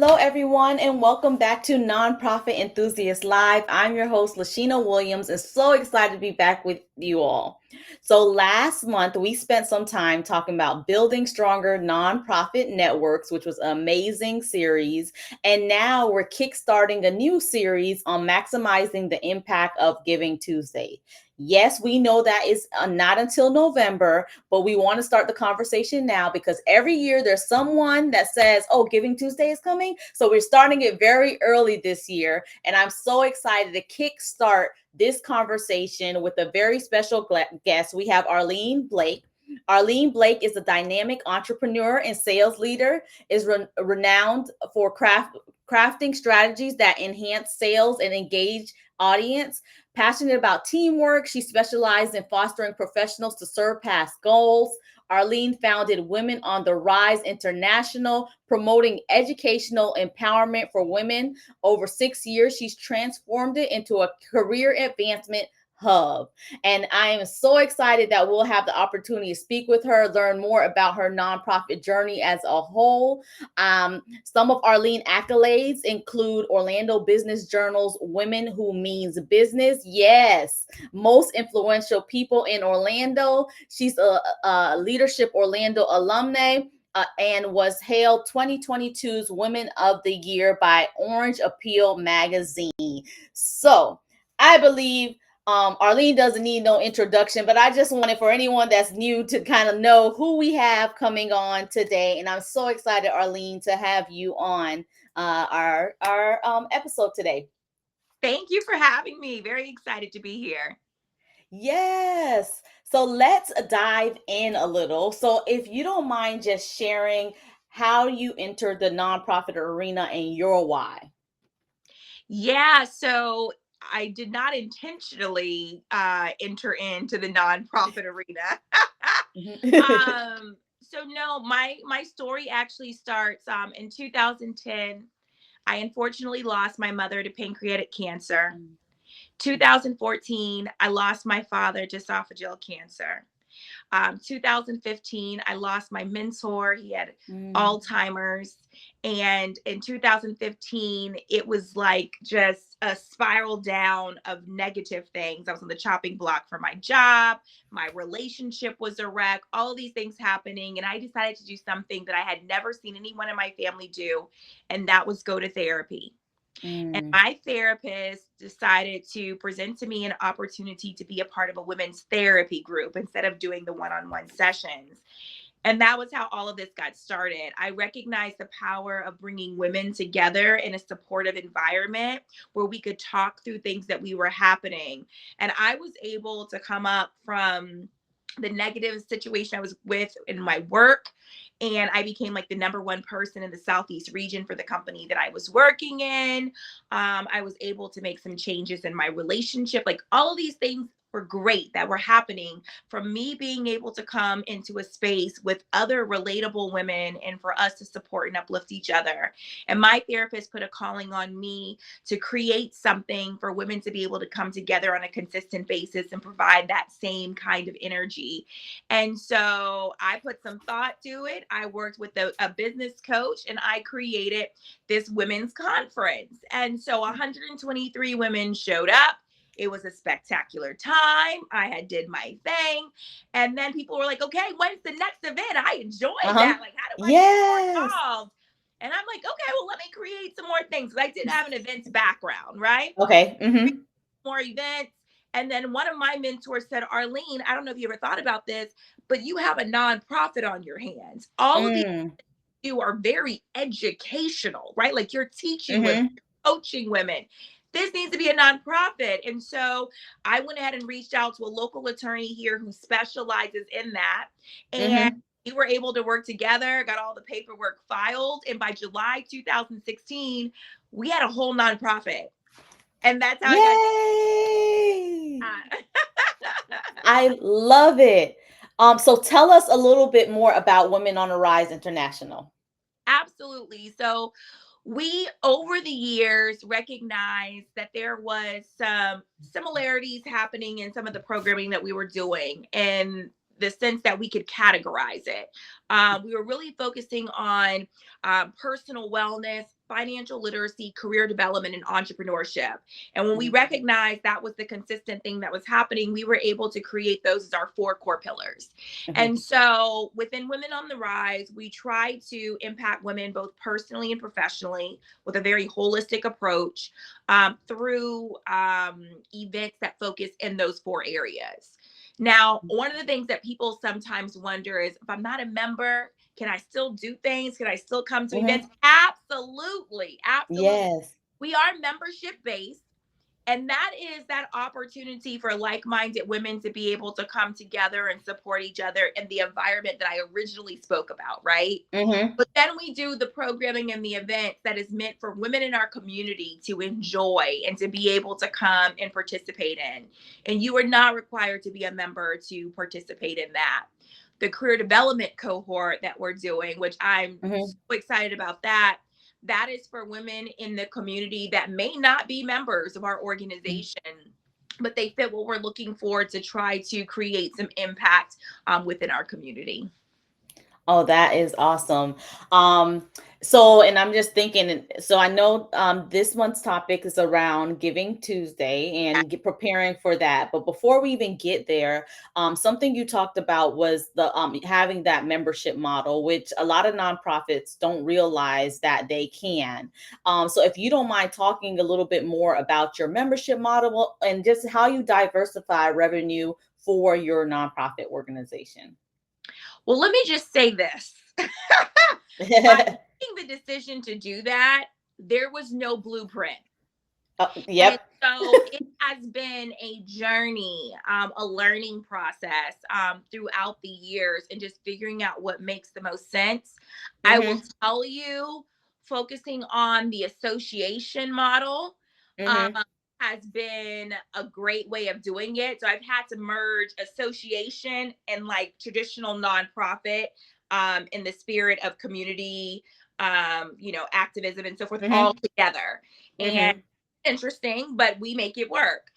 Hello, everyone, and welcome back to Nonprofit Enthusiast Live. I'm your host, Lashina Williams, and so excited to be back with you all. So, last month we spent some time talking about building stronger nonprofit networks, which was an amazing series. And now we're kickstarting a new series on maximizing the impact of Giving Tuesday. Yes, we know that is not until November, but we want to start the conversation now because every year there's someone that says, oh, Giving Tuesday is coming. So we're starting it very early this year. And I'm so excited to kickstart this conversation with a very special guest. We have Arlene Blake. Arlene Blake is a dynamic entrepreneur and sales leader, is renowned for crafting strategies that enhance sales and engage audience. Passionate about teamwork, she specialized in fostering professionals to surpass goals. Arlene founded Women on the Rise International, promoting educational empowerment for women. Over 6 years, she's transformed it into a career advancement hub. And I am so excited that we'll have the opportunity to speak with her, learn more about her nonprofit journey as a whole. Some of Arlene accolades include Orlando Business Journal's Women Who Means Business. Yes, most influential people in Orlando. She's a Leadership Orlando alumni. And was hailed 2022's Women of the Year by Orange Appeal magazine. So I believe Arlene doesn't need no introduction, but I just wanted for anyone that's new to kind of know who we have coming on today. And I'm so excited, Arlene, to have you on our episode today. Thank you for having me. Very excited to be here. Yes. So let's dive in a little. So if you don't mind just sharing how you entered the nonprofit arena and your why. Yeah, so I did not intentionally enter into the nonprofit arena. So no, my story actually starts in 2010. I unfortunately lost my mother to pancreatic cancer. 2014, I lost my father to esophageal cancer. 2015, I lost my mentor. He had Alzheimer's. And in 2015, it was like just a spiral down of negative things. I was on the chopping block for my job. My relationship was a wreck, all of these things happening. And I decided to do something that I had never seen anyone in my family do, and that was go to therapy. And my therapist decided to present to me an opportunity to be a part of a women's therapy group instead of doing the one-on-one sessions. And that was how all of this got started. I recognized the power of bringing women together in a supportive environment where we could talk through things that we were happening. And I was able to come up from the negative situation I was with in my work. And I became like the number one person in the Southeast region for the company that I was working in. I was able to make some changes in my relationship. Like all of these things were great that were happening from me being able to come into a space with other relatable women and for us to support and uplift each other. And my therapist put a calling on me to create something for women to be able to come together on a consistent basis and provide that same kind of energy. And so I put some thought to it. I worked with a business coach and I created this women's conference. And so 123 women showed up. It was a spectacular time. I had did my thing. And then people were like, okay, when's the next event? I enjoyed that. Like, how do I get more Yes. involved? And I'm like, okay, well, let me create some more things. I did have an events background, right? Okay. More events. And then one of my mentors said, Arlene, I don't know if you ever thought about this, but you have a nonprofit on your hands. All of these you are very educational, right? Like you're teaching women, coaching women. This needs to be a nonprofit. And so I went ahead and reached out to a local attorney here who specializes in that. And we were able to work together, got all the paperwork filed. And by July 2016, we had a whole nonprofit. And that's how Yay! I got I love it. So tell us a little bit more about Women on the Rise International. Absolutely. So we over the years recognized that there was some similarities happening in some of the programming that we were doing in the sense that we could categorize it. We were really focusing on personal wellness, financial literacy, career development, and entrepreneurship. And when we Mhm. recognized that was the consistent thing that was happening, we were able to create those as our 4 core pillars. Mhm. And so within Women on the Rise, we try to impact women both personally and professionally with a very holistic approach, through events that focus in those 4 areas. Now, one of the things that people sometimes wonder is, if I'm not a member, can I still do things? Can I still come to events? Mhm. Absolutely. Absolutely. Yes. We are membership based. And that is that opportunity for like minded women to be able to come together and support each other in the environment that I originally spoke about, right? Mhm. But then we do the programming and the events that is meant for women in our community to enjoy and to be able to come and participate in. And you are not required to be a member to participate in that. The career development cohort that we're doing, which I'm so Mhm. excited about that, that is for women in the community that may not be members of our Mhm. organization, but they fit what we're looking for to try to create some impact within our community. Oh, that is awesome. Um, so, and I'm just thinking, so I know this month's topic is around Giving Tuesday and preparing for that. But before we even get there, something you talked about was the having that membership model, which a lot of nonprofits don't realize that they can. So, if you don't mind talking a little bit more about your membership model and just how you diversify revenue for your nonprofit organization. Well, let me just say this. By making the decision to do that, there was no blueprint. And Yep. so it has been a journey, a learning process throughout the years, and just figuring out what makes the most sense. I will Mhm. tell you, focusing on the association model um, Mhm. has been a great way of doing it. So I've had to merge association and like traditional nonprofit, in the spirit of community, activism and so forth, all Mhm. together. And Mhm. interesting, but we make it work.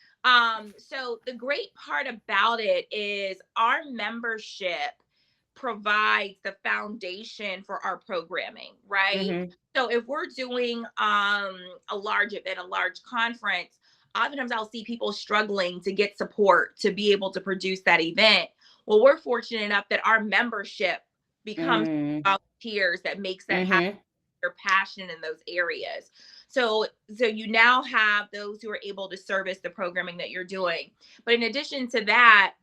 So the great part about it is our membership provides the foundation for our programming, right? Mhm. So if we're doing a large event, a large conference, oftentimes I'll see people struggling to get support to be able to produce that event. Well, we're fortunate enough that our membership becomes Mm. volunteers that makes that happen. Mhm. You're passionate in those areas. So you now have those who are able to service the programming that you're doing. But in addition to that,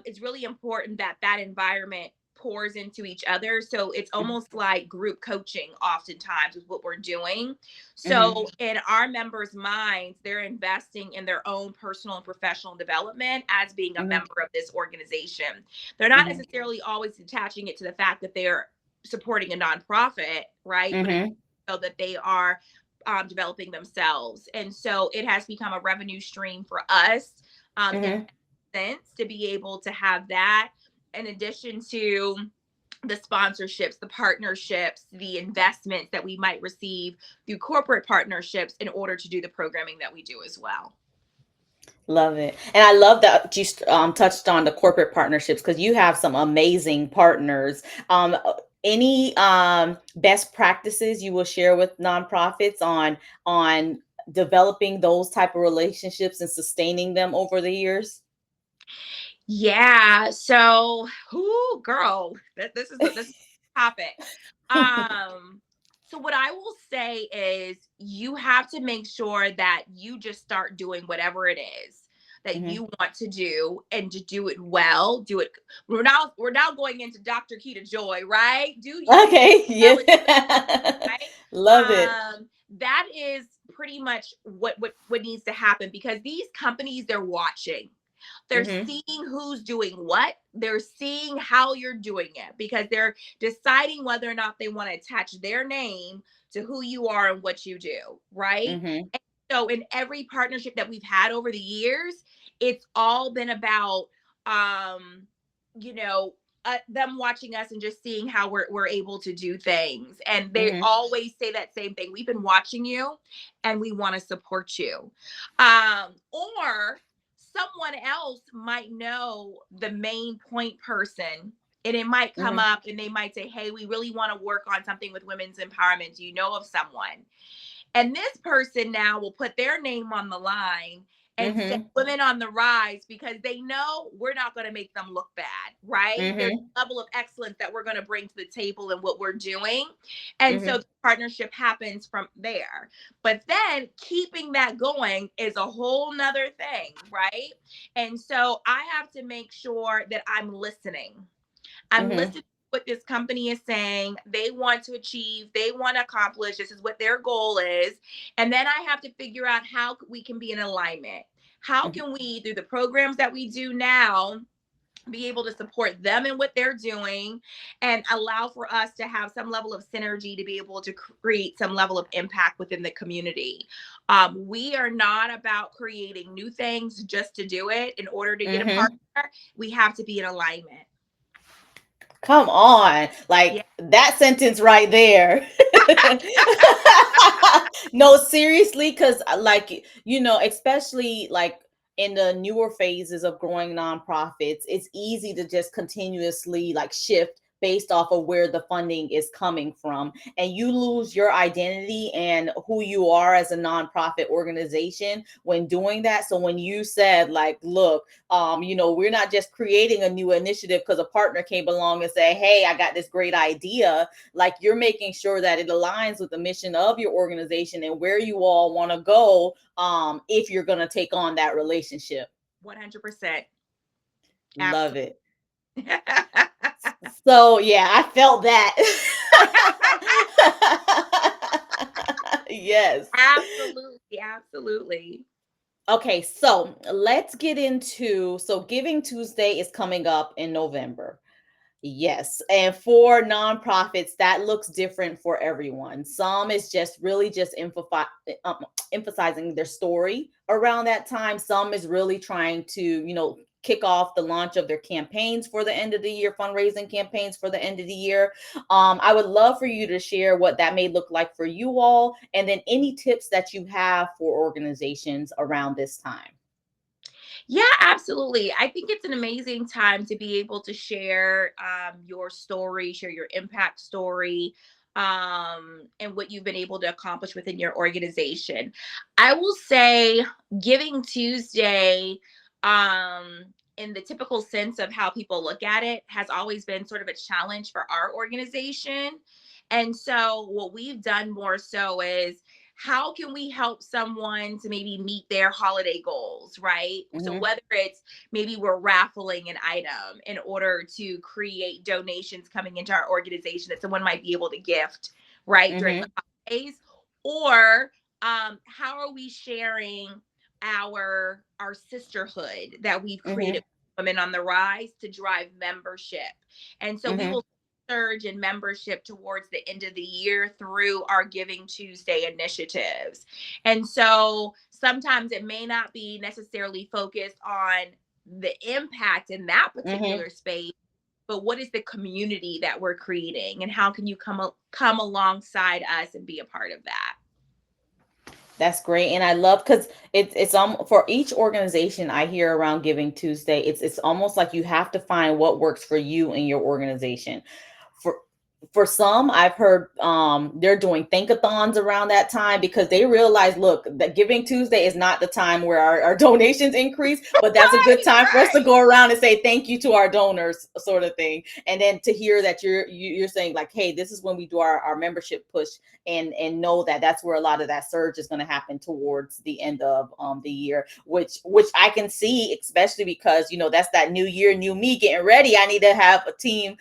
it's really important that that environment pours into each other. So it's almost like group coaching oftentimes is what we're doing. Mhm. So in our members' minds, they're investing in their own personal and professional development as being a Mhm. member of this organization. They're not Mhm. necessarily always attaching it to the fact that they're supporting a nonprofit, right? But it's Mhm. so that they are developing themselves. And so it has become a revenue stream for us, in Mhm. that sense, to be able to have that in addition to the sponsorships, the partnerships, the investments that we might receive through corporate partnerships in order to do the programming that we do as well. Love it. And I love that you touched on the corporate partnerships because you have some amazing partners. Any best practices you will share with nonprofits on developing those type of relationships and sustaining them over the years? Yeah. So, who girl, this is a topic. Um, so what I will say is you have to make sure that you just start doing whatever it is that Mhm. you want to do and to do it well. Do it. We're now going into Dr. Keita Joy, right? Do you Okay. well and do it Yeah. right? Love it. That is pretty much what needs to happen because these companies they're watching, they're Mhm. seeing who's doing what. They're seeing how you're doing it because they're deciding whether or not they want to attach their name to who you are and what you do, right? Mhm. And so in every partnership that we've had over the years, it's all been about um, you know, them watching us and just seeing how we're able to do things. And they Mhm. always say that same thing. We've been watching you and we want to support you. Or someone else might know the main point person And it might come Mhm. up and they might say, hey, we really want to work on something with women's empowerment. Do you know of someone? And this person now will put their name on the line and say Mhm. women on the rise, because they know we're not going to make them look bad, right? There's Mhm. a level of excellence that we're going to bring to the table in what we're doing. And so Mhm. the partnership happens from there. But then keeping that going is a whole nother thing, right? And so I have to make sure that I'm listening. I'm Mhm. listening to what this company is saying. They want to achieve, they want to accomplish. This is what their goal is. And then I have to figure out how we can be in alignment. How Mhm. can we, through the programs that we do now, be able to support them in what they're doing and allow for us to have some level of synergy to be able to create some level of impact within the community. We are not about creating new things just to do it. In order to get a Mhm. partner, we have to be in alignment. Come on. Yeah. Like that sentence right there. No, seriously, because like, especially like in the newer phases of growing nonprofits, it's easy to just continuously like shift based off of where the funding is coming from, and you lose your identity and who you are as a nonprofit organization when doing that. So when you said like, look, we're not just creating a new initiative because a partner came along and say, hey, I got this great idea. Like, you're making sure that it aligns with the mission of your organization and where you all want to go, if you're going to take on that relationship. 100%. Love Absolutely. it. So yeah, I felt that. Yes. Absolutely. Absolutely. Okay, so let's get into, so Giving Tuesday is coming up in November. Yes. And for nonprofits, that looks different for everyone. Some is just really just emphasizing their story around that time. Some is really trying to, kick off the launch of their campaigns for the end of the year, fundraising campaigns for the end of the year. I would love for you to share what that may look like for you all, and then any tips that you have for organizations around this time. Yeah, absolutely. I think it's an amazing time to be able to share your story, share your impact story, and what you've been able to accomplish within your organization. I will say Giving Tuesday, in the typical sense of how people look at it, has always been sort of a challenge for our organization. And so, what we've done more so is, how can we help someone to maybe meet their holiday goals, right? So Mm-hmm. whether it's maybe we're raffling an item in order to create donations coming into our organization that someone might be able to gift, right, during the Mm-hmm. holidays, or how are we sharing our sisterhood that we've created, Mm-hmm. Women on the Rise, to drive membership. And so we Mm-hmm. will surge in membership towards the end of the year through our Giving Tuesday initiatives. And so sometimes it may not be necessarily focused on the impact in that Mm-hmm. particular space, but what is the community that we're creating, and how can you come alongside us and be a part of that? That's great, and I love because it's for each organization I hear around Giving Tuesday. It's almost like you have to find what works for you and your organization. For for some, I've heard they're doing thankathons around that time because they realize, look, that Giving Tuesday is not the time where our donations increase, but that's a good Right, time for us to right. go around and say thank you to our donors, sort of thing. And then to hear that you're saying like, hey, this is when we do our membership push, and know that that's where a lot of that surge is going to happen towards the end of the year, which I can see, especially because that's that new year, new me getting ready. I need to have a team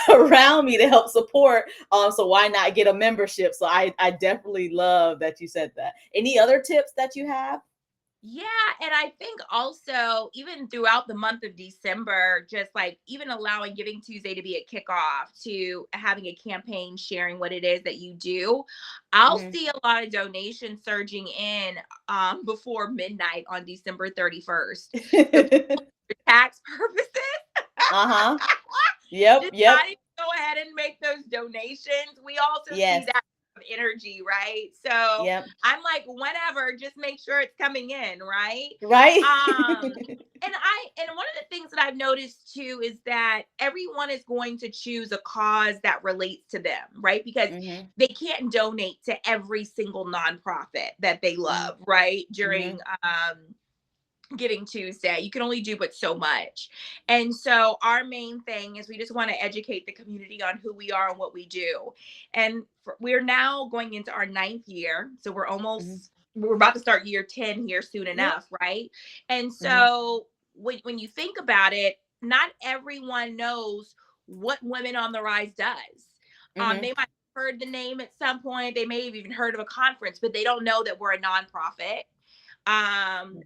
around me to help support. So why not get a membership? So I definitely love that you said that. Any other tips that you have? Yeah, and I think also even throughout the month of December, just like even allowing Giving Tuesday to be a kickoff to having a campaign sharing what it is that you do. I'll Mm-hmm. see a lot of donations surging in before midnight on December 31st. So for tax purposes, Uh-huh. Yep, yep. deciding to go ahead and make those donations, we also see Yes. that energy, right? So Yep. I'm like, whenever, just make sure it's coming in, right? Right. Um, And one of the things that I've noticed too is that everyone is going to choose a cause that relates to them, right? Because Mhm. they can't donate to every single nonprofit that they Mhm. love, right? During Mhm. Giving Tuesday. You can only do but so much. And so our main thing is we just want to educate the community on who we are and what we do. And we're now going into our ninth year. So Mhm. we're about to start year 10 here soon Yeah. enough, right? And Mhm. so when you think about it, not everyone knows what Women on the Rise does. Mhm. They might have heard the name at some point. They may have even heard of a conference, but they don't know that we're a nonprofit.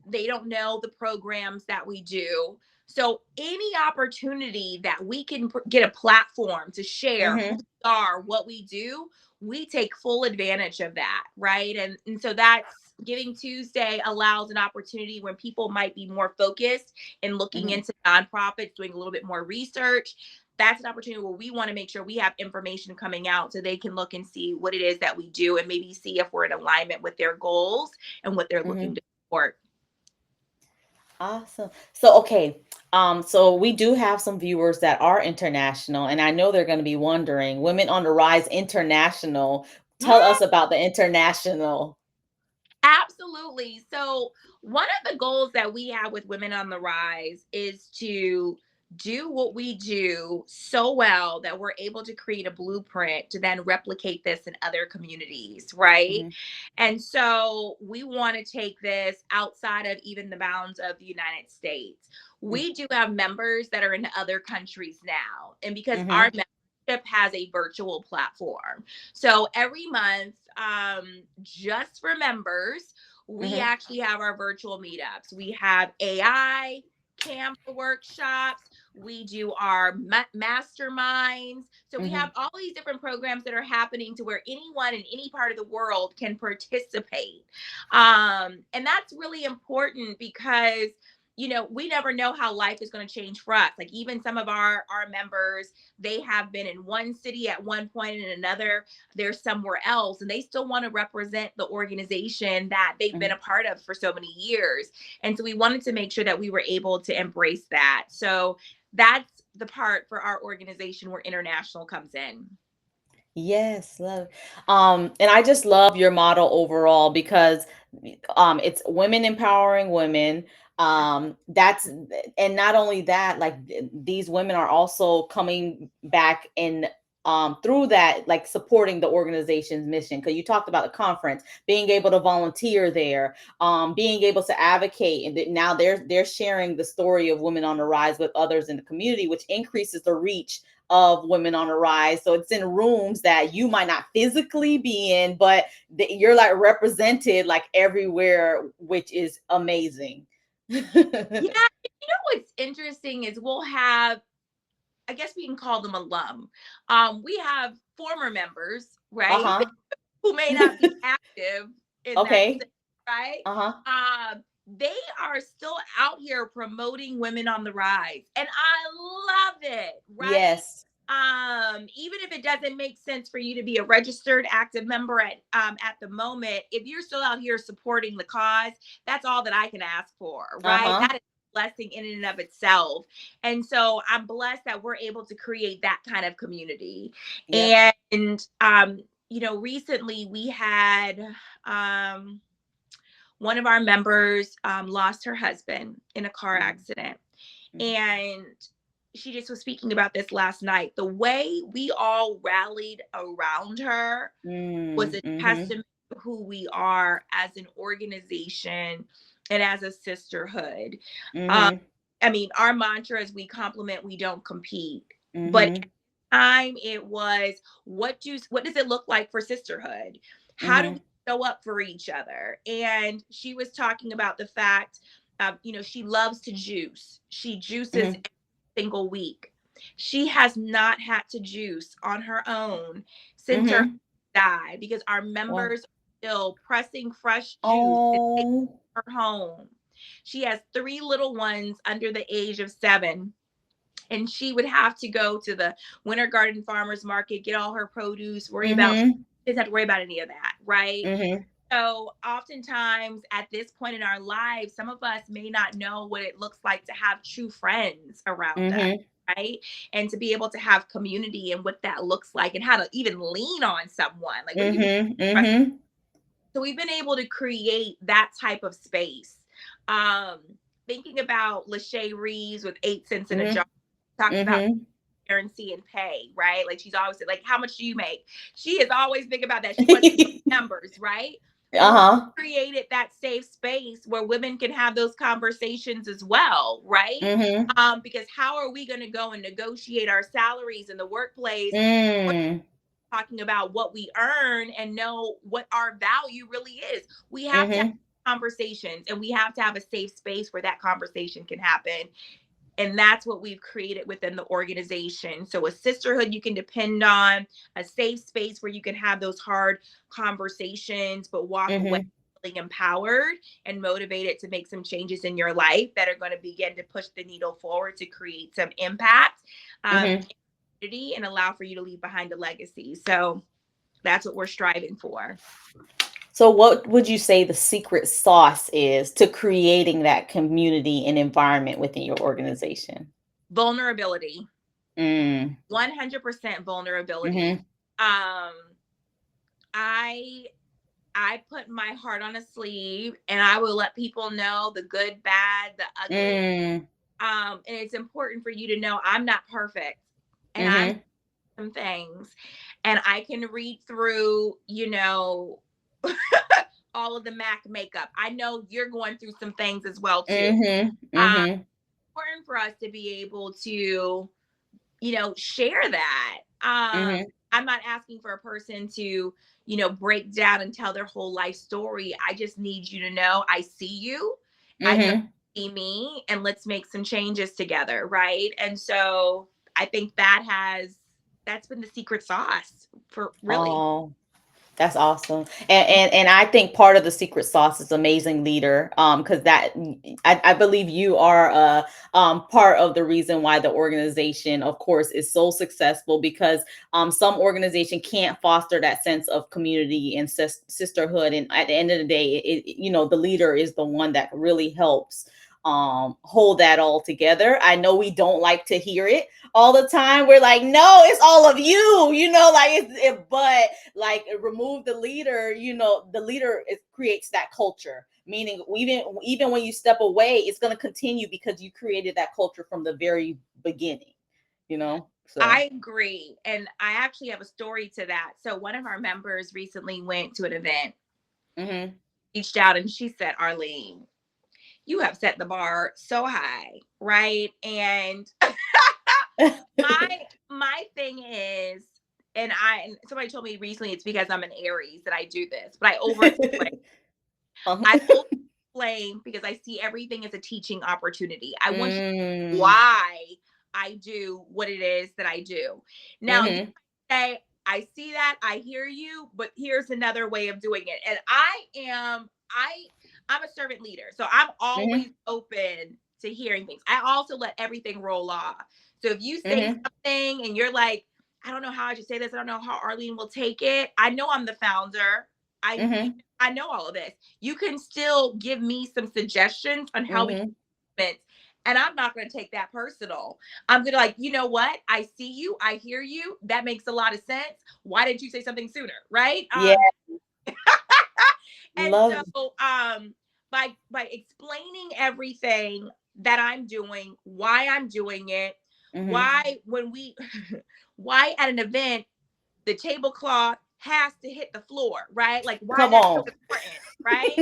They don't know the programs that we do. So any opportunity that we can get a platform to share who Mhm. we are, what we do, we take full advantage of that, right? And so that's Giving Tuesday allows an opportunity when people might be more focused in looking Mhm. into nonprofits, doing a little bit more research. That's an opportunity where we want to make sure we have information coming out so they can look and see what it is that we do and maybe see if we're in alignment with their goals and what they're looking Mhm. to support. Awesome. So, okay. So we do have some viewers that are international, and I know they're going to be wondering, Women on the Rise International. Tell us about the international. Absolutely. So, one of the goals that we have with Women on the Rise is to do what we do so well that we're able to create a blueprint to then replicate this in other communities, right? Mhm. And so, we want to take this outside of even the bounds of the United States. Mm. We do have members that are in other countries now. And because our Mhm. membership has a virtual platform, so every month, just for members, we Mhm. actually have our virtual meetups. We have AI Canva workshops. We do our masterminds. So we have Mhm. all these different programs that are happening to where anyone in any part of the world can participate. And that's really important because we never know how life is going to change for us. Like even some of our members, they have been in one city at one point and another they're somewhere else and they still want to represent the organization that they've been Mhm. a part of for so many years. And so we wanted to make sure that we were able to embrace that. So that's the part for our organization where international comes in. Yes, love. And I just love your model overall because it's women empowering women. That's and not only that, like these women are also coming back and through that, like supporting the organization's mission. Because you talked about the conference, being able to volunteer there, being able to advocate, and now they're sharing the story of Women on the Rise with others in the community, which increases the reach of Women on the Rise. So it's in rooms that you might not physically be in, but you're like represented like everywhere, which is amazing. Yeah, what's interesting is we'll have, I guess we can call them alum. We have former members, right? Uh-huh. Who may not be active in that Okay. sense, right? Uh-huh. They are still out here promoting Women on the Rise, and I love it, right? Yes. Even if it doesn't make sense for you to be a registered active member at the moment, if you're still out here supporting the cause, that's all that I can ask for, right? Uh-huh. That is a blessing in and of itself. And so I'm blessed that we're able to create that kind of community. Yep. And recently we had one of our members lost her husband in a car Mhm. accident. Mhm. And she just was speaking about this last night. The way we all rallied around her was Mm. a Mhm. testament to who we are as an organization and as a sisterhood. Um, Mhm. I mean, our mantra is we complement, we don't compete. But Mhm. time it was what does it look like for sisterhood? How do we Mhm. show up for each other? And she was talking about the fact she loves to juice. She juices Mhm. every single week. She has not had to juice on her own since her Mhm. died because our Wow. members are still pressing fresh juice to take Oh. her home. She has three little ones under the age of 7, and she would have to go to the Winter Garden Farmers Market, get all her produce, worry about, Mhm. didn't have to worry about any of that, right? Mhm. So oftentimes at this point in our lives, some of us may not know what it looks like to have true friends around us, Mhm. right? And to be able to have community and what that looks like and how to even lean on someone. Like, what do you mean? Mhm. Mhm. So we've been able to create that type of space. Um, Thinking about Lachey Reeves with 8 cents in a jar, Mhm. talks about Mhm. transparency and pay, right? Like she's always said, like, how much do you make? She is always big about that. She wants to know numbers, right? Well, we Uh-huh. created that safe space where women can have those conversations as well, right? Mhm. Because how are we going to go and negotiate our salaries in the workplace? Mm. Talking about what we earn and know what our value really is. We have to have Mhm. conversations and we have to have a safe space where that conversation can happen. And that's what we've created within the organization. So, a sisterhood you can depend on, a safe space where you can have those hard conversations, but walk away Mhm. feeling empowered and motivated to make some changes in your life that are going to begin to push the needle forward to create some impact in Mhm. the community and allow for you to leave behind a legacy. So, that's what we're striving for. So, what would you say the secret sauce is to creating that community and environment within your organization? Vulnerability, Mm. 100% vulnerability. Mhm. Um, I I put my heart on a sleeve and I will let people know the good, bad, the ugly. Mm. And it's important for you to know I'm not perfect and I'm Mhm. some things and I can read through, all of the Mac makeup. I know you're going through some things as well too. Mhm. Um, Mhm. Important for us to be able to share that. Mhm. I'm not asking for a person to, break down and tell their whole life story. I just need you to know I see you. I know Mhm. you see me, and let's make some changes together, right? And so I think that's been the secret sauce for really. Oh, that's awesome. And I think part of the secret sauce is amazing leader. Because I believe you are part of the reason why the organization, of course, is so successful because some organization can't foster that sense of community and sisterhood. And at the end of the day, the leader is the one that really helps hold that all together. I know we don't like to hear it all the time. We're like, no, it's all of you, like but like remove the leader, the leader creates that culture, meaning even when you step away, it's going to continue because you created that culture from the very beginning, so. I agree. And I actually have a story to that. So one of our members recently went to an event, Mhm. reached out, and she said, Arlene, you have set the bar so high, right? And my my thing is, and somebody told me recently it's because I'm an Aries that I do this, but I over explain. Uh-huh. I over explain because I see everything as a teaching opportunity. I want you to know Mm. why I do what it is that I do. Now you Mhm. might say, I see that, I hear you, but here's another way of doing it. And I'm a servant leader. So I'm always Mhm. open to hearing things. I also let everything roll off. So if you say Mhm. something and you're like, I don't know how I should say this, I don't know how Arlene will take it. I know I'm the founder. I Mhm. I know all of this. You can still give me some suggestions on how we can Mhm. implement, and I'm not going to take that personal. I'm going to like, you know what? I see you. I hear you. That makes a lot of sense. Why didn't you say something sooner? Right. Yeah. And Love. so by explaining everything that I'm doing, why I'm doing it, Mhm. why when we why at an event the tablecloth has to hit the floor, right? Like why Come that's so on. important, right?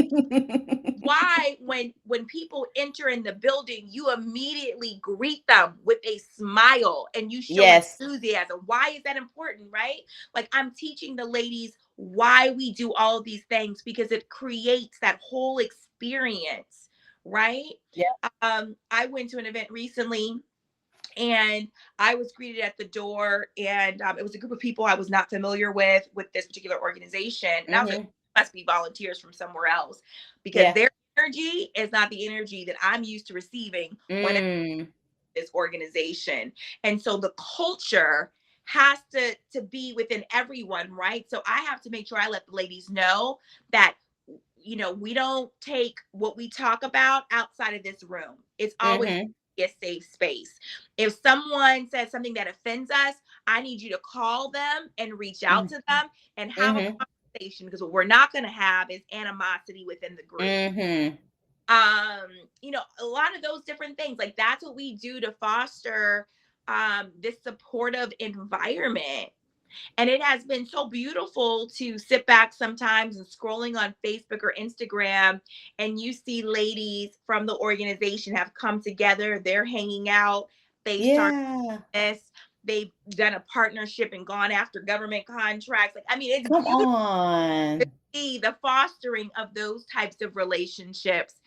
Why when people enter in the building you immediately greet them with a smile and you show Yes. enthusiasm. Why is that important, right? Like I'm teaching the ladies why we do all of these things because it creates that whole experience, right? Yeah. I went to an event recently and I was greeted at the door, and it was a group of people I was not familiar with this particular organization, and I was like, Mhm. must be volunteers from somewhere else because Yeah. their energy is not the energy that I'm used to receiving when Mm. this organization. And so the culture has to be within everyone, right? So I have to make sure I let the ladies know that we don't take what we talk about outside of this room. It's always Mm-hmm. a safe space. If someone says something that offends us, I need you to call them and reach out to them and have a Mm-hmm. conversation, because what we're not going to have is animosity within the group. Mm-hmm. um a lot of those different things, like that's what we do to foster this supportive environment. And it has been so beautiful to sit back sometimes and scrolling on Facebook or Instagram, and you see ladies from the organization have come together, they're hanging out, they've started Yeah. this, they've done a partnership and gone after government contracts. Like, I mean, it's Come beautiful to on. see the fostering of those types of relationships,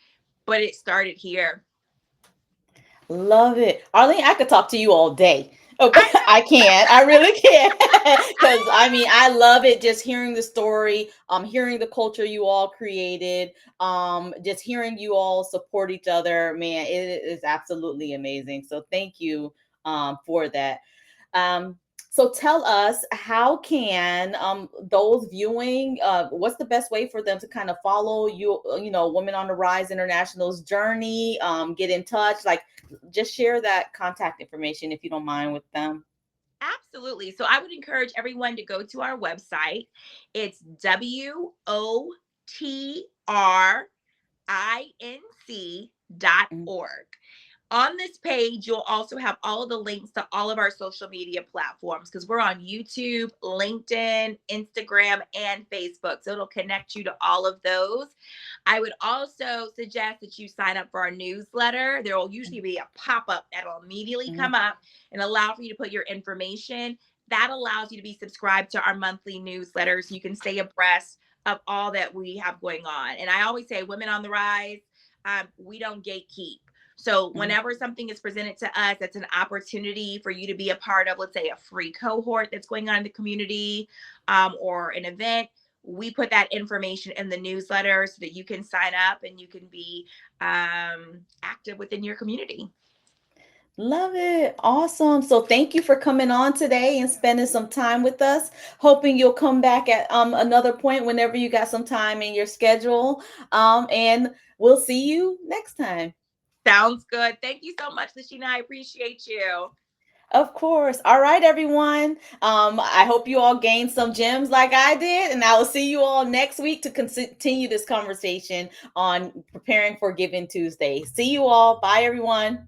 but it started here. Love it. Arlene, I could talk to you all day. Oh, I know. I can. I really can. Because I mean, I love it just hearing the story, hearing the culture you all created, just hearing you all support each other. Man, it is absolutely amazing. So thank you for that. Um, so tell us, how can those viewing, what's the best way for them to kind of follow you, Women on the Rise International's journey, get in touch, like just share that contact information if you don't mind with them. Absolutely. So I would encourage everyone to go to our website. It's Mm, WOTRINC.org. On this page, you'll also have all of the links to all of our social media platforms, because we're on YouTube, LinkedIn, Instagram, and Facebook. So it'll connect you to all of those. I would also suggest that you sign up for our newsletter. There will usually be a pop up that'll immediately mm, come up and allow for you to put your information. That allows you to be subscribed to our monthly newsletter so you can stay abreast of all that we have going on. And I always say, Women on the Rise, we don't gatekeep. So mm. whenever something is presented to us, that's an opportunity for you to be a part of, let's say, a free cohort that's going on in the community, or an event. We put that information in the newsletter so that you can sign up and you can be active within your community. Love it. Awesome. So thank you for coming on today and spending some time with us. Hoping you'll come back at another point whenever you got some time in your schedule. And we'll see you next time. Sounds good. Thank you so much, Lashina. I appreciate you. Of course. All right, everyone. I hope you all gained some gems like I did, and I will see you all next week to continue this conversation on preparing for Giving Tuesday. See you all. Bye, everyone.